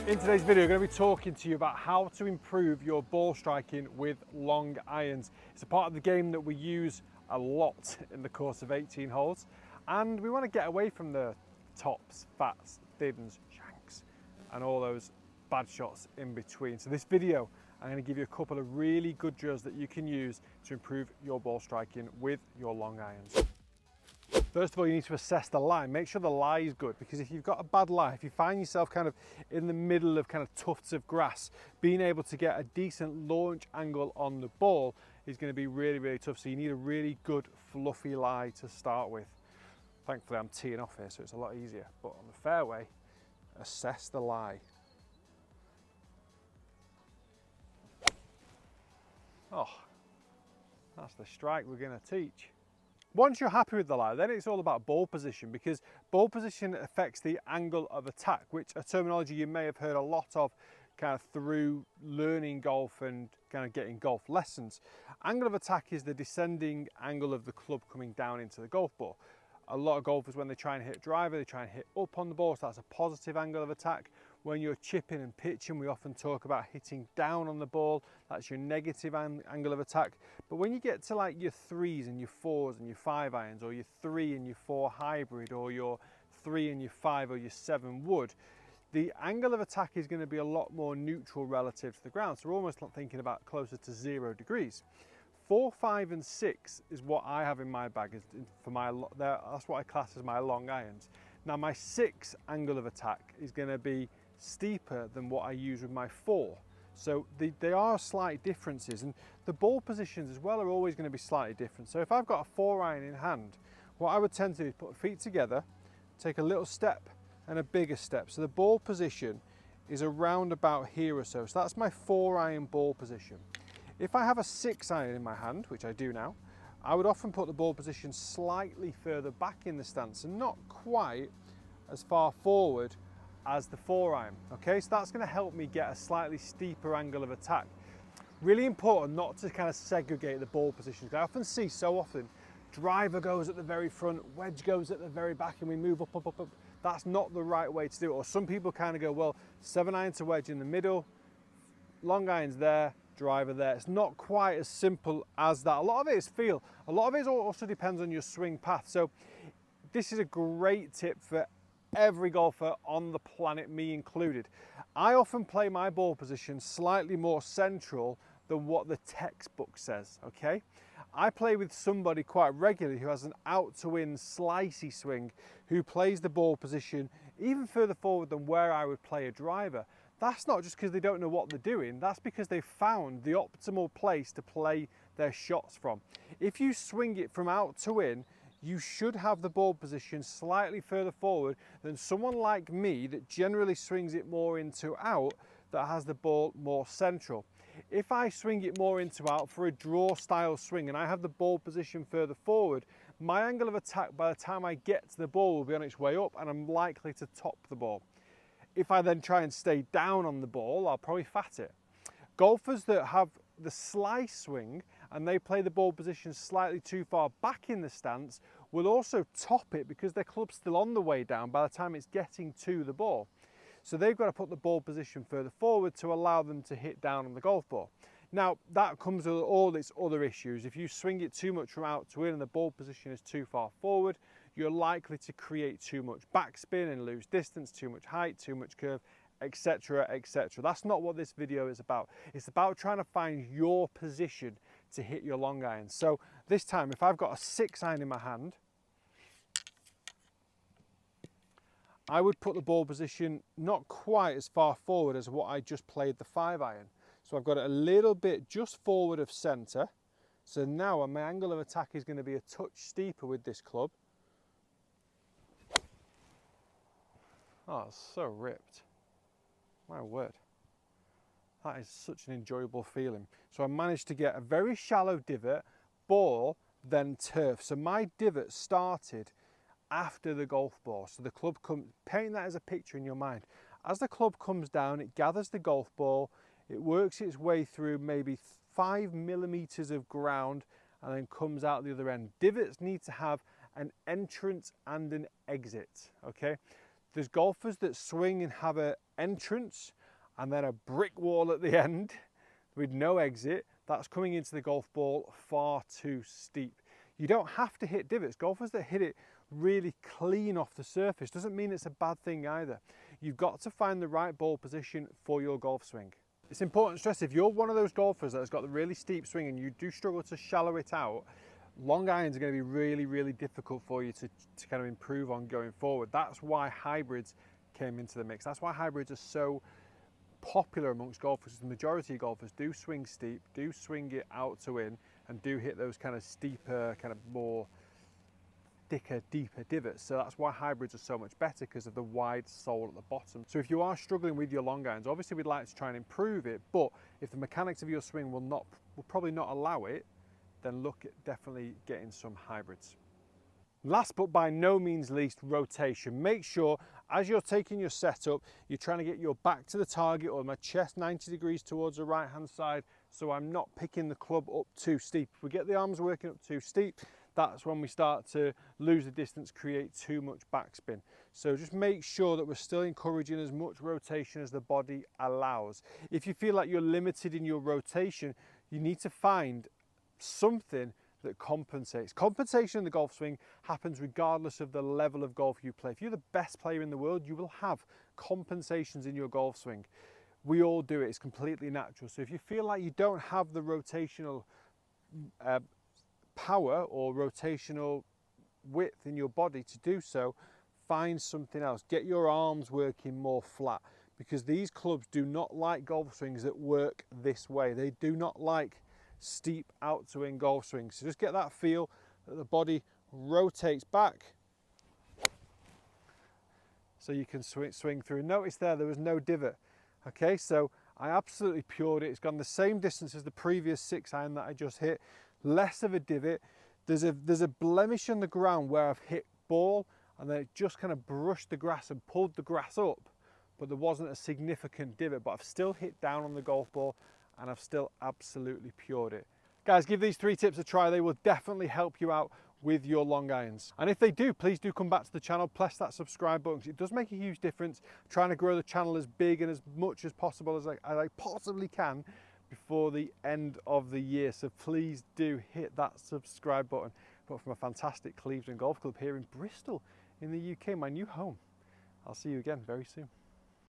In today's video, I'm going to be talking to you about how to improve your ball striking with long irons. It's a part of the game that we use a lot in the course of 18 holes, and we want to get away from the tops, fats, thins, shanks, and all those bad shots in between. So this video, I'm going to give you a couple of really good drills that you can use to improve your ball striking with your long irons. First of all, you need to assess the lie. Make sure the lie is good, because if you've got a bad lie, if you find yourself kind of in the middle of kind of tufts of grass, being able to get a decent launch angle on the ball is going to be really, really tough. So you need a really good fluffy lie to start with. Thankfully, I'm teeing off here, so it's a lot easier. But on the fairway, assess the lie. Oh, that's the strike we're going to teach. Once you're happy with the lie, then it's all about ball position, because ball position affects the angle of attack, which a terminology you may have heard a lot of kind of through learning golf and kind of getting golf lessons. Angle of attack is the descending angle of the club coming down into the golf ball. A lot of golfers, when they try and hit driver, they try and hit up on the ball, so that's a positive angle of attack. When you're chipping and pitching, we often talk about hitting down on the ball. That's your negative angle of attack. But when you get to like your 3s and your 4s and your 5 irons, or your 3 and your 4 hybrid, or your 3 and your 5 or your 7 wood, the angle of attack is going to be a lot more neutral relative to the ground. So we're almost thinking about closer to 0 degrees. 4, 5 and 6 is what I have in my bag for my, that's what I class as my long irons. Now my 6 angle of attack is going to be steeper than what I use with my 4. So they are slight differences, and the ball positions as well are always going to be slightly different. So if I've got a 4 iron in hand, what I would tend to do is put the feet together, take a little step and a bigger step. So the ball position is around about here or so. So that's my 4 iron ball position. If I have a 6 iron in my hand, which I do now, I would often put the ball position slightly further back in the stance and not quite as far forward as the 4 iron. Okay, so that's going to help me get a slightly steeper angle of attack. Really important not to kind of segregate the ball positions. I often see so often driver goes at the very front, wedge goes at the very back, and we move up, up, up, up. That's not the right way to do it. Or some people kind of go, well, 7 iron to wedge in the middle, long irons there, driver there. It's not quite as simple as that. A lot of it is feel. A lot of it also depends on your swing path. So this is a great tip for every golfer on the planet, me included. I often play my ball position slightly more central than what the textbook says, okay? I play with somebody quite regularly who has an out to in slicey swing, who plays the ball position even further forward than where I would play a driver. That's not just because they don't know what they're doing, that's because they've found the optimal place to play their shots from. If you swing it from out to in, you should have the ball position slightly further forward than someone like me that generally swings it more into out, that has the ball more central. If I swing it more into out for a draw style swing and I have the ball position further forward, my angle of attack by the time I get to the ball will be on its way up, and I'm likely to top the ball. If I then try and stay down on the ball, I'll probably fat it. Golfers that have the slice swing and they play the ball position slightly too far back in the stance will also top it, because their club's still on the way down by the time it's getting to the ball. So they've got to put the ball position further forward to allow them to hit down on the golf ball. Now that comes with all its other issues. If you swing it too much from out to in and the ball position is too far forward, you're likely to create too much backspin and lose distance, too much height, too much curve, etc, etc. That's not what this video is about. It's about trying to find your position to hit your long irons. So this time, if I've got a 6 iron in my hand, I would put the ball position not quite as far forward as what I just played the 5 iron. So I've got it a little bit just forward of centre. So now my angle of attack is going to be a touch steeper with this club. Oh, it's so ripped. My word. That is such an enjoyable feeling. So I managed to get a very shallow divot, ball, then turf. So my divot started after the golf ball. So the club comes, paint that as a picture in your mind. As the club comes down, it gathers the golf ball, it works its way through maybe 5 millimeters of ground and then comes out the other end. Divots need to have an entrance and an exit, okay? There's golfers that swing and have an entrance and then a brick wall at the end with no exit, that's coming into the golf ball far too steep. You don't have to hit divots. Golfers that hit it really clean off the surface doesn't mean it's a bad thing either. You've got to find the right ball position for your golf swing. It's important to stress, if you're one of those golfers that has got the really steep swing and you do struggle to shallow it out, long irons are going to be really, really difficult for you to kind of improve on going forward. That's why hybrids came into the mix. That's why hybrids are so popular amongst golfers. The majority of golfers do swing steep, do swing it out to in, and do hit those kind of steeper, kind of more thicker, deeper divots. So that's why hybrids are so much better, because of the wide sole at the bottom. So if you are struggling with your long irons, obviously we'd like to try and improve it, but if the mechanics of your swing will probably not allow it, then look at definitely getting some hybrids. Last but by no means least, rotation. Make sure as you're taking your setup, you're trying to get your back to the target or my chest 90 degrees towards the right hand side, so I'm not picking the club up too steep. If we get the arms working up too steep, that's when we start to lose the distance, create too much backspin. So just make sure that we're still encouraging as much rotation as the body allows. If you feel like you're limited in your rotation, you need to find something that compensates. Compensation in the golf swing happens regardless of the level of golf you play. If you're the best player in the world, you will have compensations in your golf swing. We all do it, it's completely natural. So if you feel like you don't have the rotational power or rotational width in your body to do so, find something else. Get your arms working more flat, because these clubs do not like golf swings that work this way. They do not like steep out to in golf swings. So just get that feel that the body rotates back so you can swing through. Notice there was no divot. Okay, so I absolutely pured it. It's gone the same distance as the previous 6 iron that I just hit. Less of a divot. There's a blemish on the ground where I've hit ball and then it just kind of brushed the grass and pulled the grass up, but there wasn't a significant divot. But I've still hit down on the golf ball and I've still absolutely pured it. Guys, give these 3 tips a try. They will definitely help you out with your long irons. And if they do, please do come back to the channel, press that subscribe button, because it does make a huge difference. I'm trying to grow the channel as big and as much as possible as I possibly can before the end of the year. So please do hit that subscribe button. But from a fantastic Cleveland Golf Club here in Bristol in the UK, my new home. I'll see you again very soon.